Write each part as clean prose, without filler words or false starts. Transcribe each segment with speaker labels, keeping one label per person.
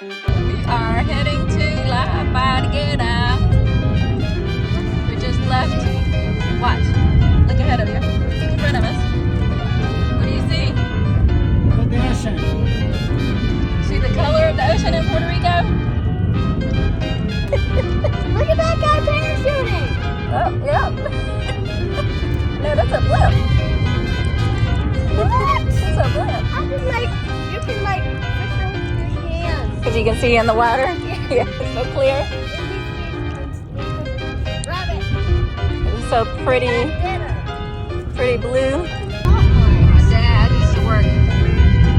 Speaker 1: We are heading to La Parguera. We just left. Watch. Look ahead of you. Look in front of us. What do you see?
Speaker 2: The ocean.
Speaker 1: See the color of the ocean in Puerto Rico?
Speaker 3: Look at that guy parachuting!
Speaker 1: Oh, yeah. No, that's a blimp.
Speaker 3: What?
Speaker 1: That's a blimp.
Speaker 3: I can you can fish with your hands.
Speaker 1: Because you can see in the water? Yeah, it's so clear.
Speaker 3: Rabbit.
Speaker 1: It's so pretty,
Speaker 3: Dinner.
Speaker 1: pretty blue.
Speaker 3: Oh,
Speaker 1: My dad used to work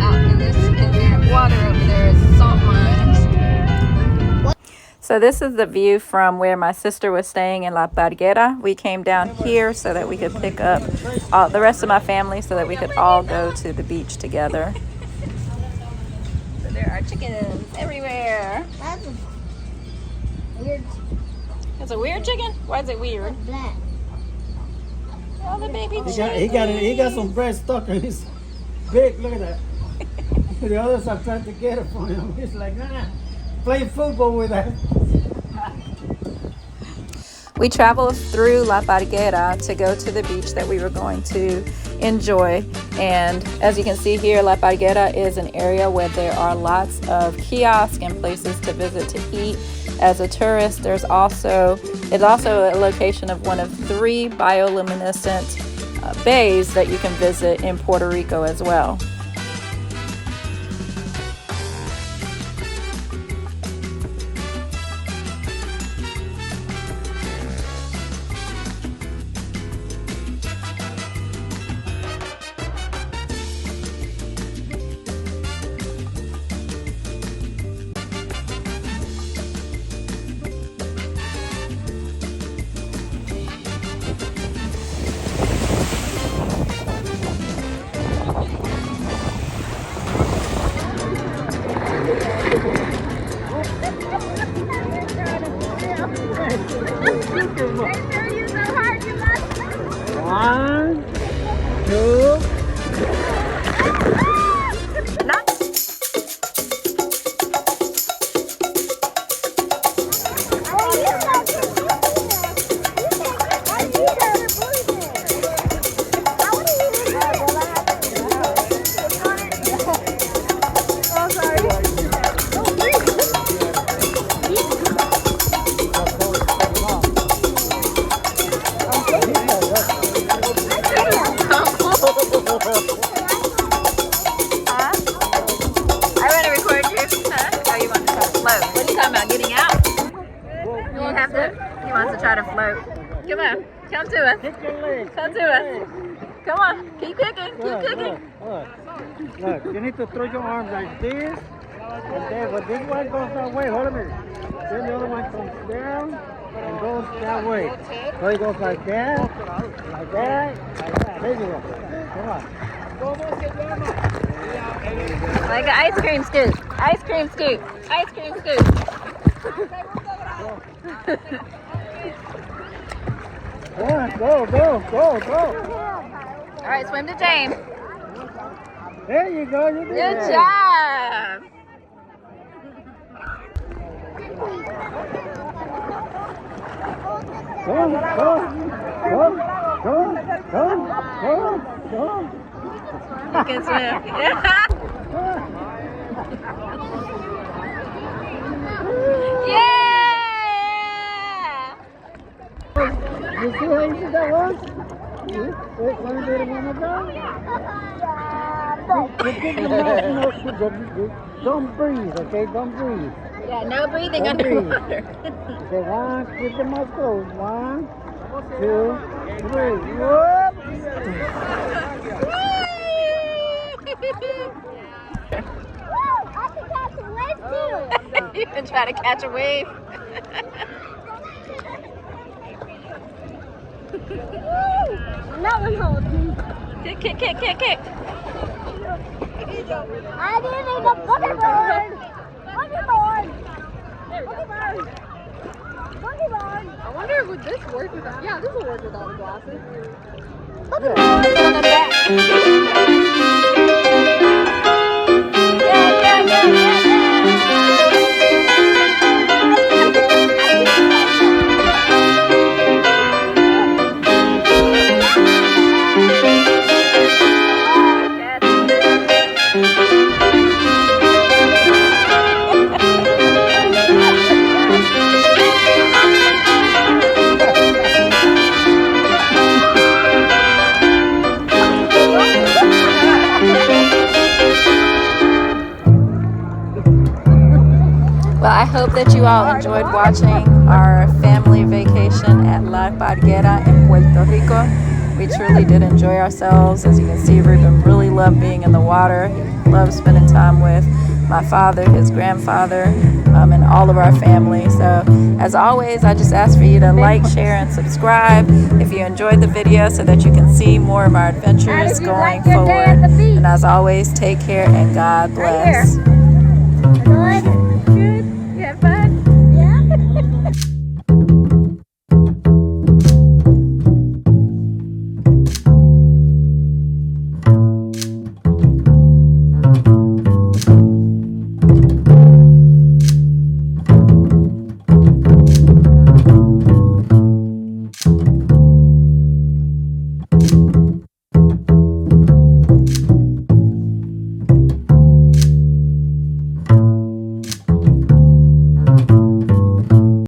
Speaker 1: out in the water over there at salt mines. So this is the view from where my sister was staying in La Parguera. We came down here so that we could pick up the rest of my family so that we could all go to the beach together. So there are chickens everywhere.
Speaker 3: that's a weird.
Speaker 1: It's a weird chicken? Why is it weird?
Speaker 3: Black.
Speaker 1: Oh, the baby chicken.
Speaker 2: He got some bread stuck in his beak. Look at that. The others are trying to get it from him. He's like, nah, playing football with that.
Speaker 1: We traveled through La Parguera to go to the beach that we were going to enjoy. And as you can see here, La Parguera is an area where there are lots of kiosks and places to visit to eat. As a tourist, it's also a location of one of 3 bioluminescent bays that you can visit in Puerto Rico as well.
Speaker 2: One, two.
Speaker 1: He wants to try to float. Come on, come to us. Come to us. Come on, keep kicking, keep kicking.
Speaker 2: Look, you need to throw your arms like this, and then when this one goes that way, hold a minute. Then the other one comes down and goes that way. So it goes like that, like that, like that. There you go. Come on.
Speaker 1: Like an ice cream scoop. Ice cream scoop. Ice cream scoop.
Speaker 2: Go, go, go, go.
Speaker 1: All right, swim to James.
Speaker 2: There you go. You did
Speaker 1: Good
Speaker 2: it.
Speaker 1: job.
Speaker 2: Go, go.
Speaker 1: You can swim. Yeah.
Speaker 2: You see how easy that was? Wait, want to do it one more time? Don't breathe, okay? Don't breathe.
Speaker 1: Yeah, no breathing
Speaker 2: Don't breathe.
Speaker 1: underwater.
Speaker 2: Okay, one, keep the mouth closed. 1, 2, 3. Whoop!
Speaker 3: I can catch a wave too.
Speaker 1: You can try to catch a wave.
Speaker 3: That one holds.
Speaker 1: Kick, kick, kick, kick, kick.
Speaker 3: I didn't even boogie board.
Speaker 4: I wonder would this work without? Yeah, this will work without the glasses.
Speaker 1: Yeah. But I hope that you all enjoyed watching our family vacation at La Parguera in Puerto Rico. We truly did enjoy ourselves. As you can see, Ruben really loved being in the water. He loved spending time with my father, his grandfather, and all of our family. So as always, I just ask for you to like, share, and subscribe if you enjoyed the video so that you can see more of our adventures going forward. And as always, take care and God bless.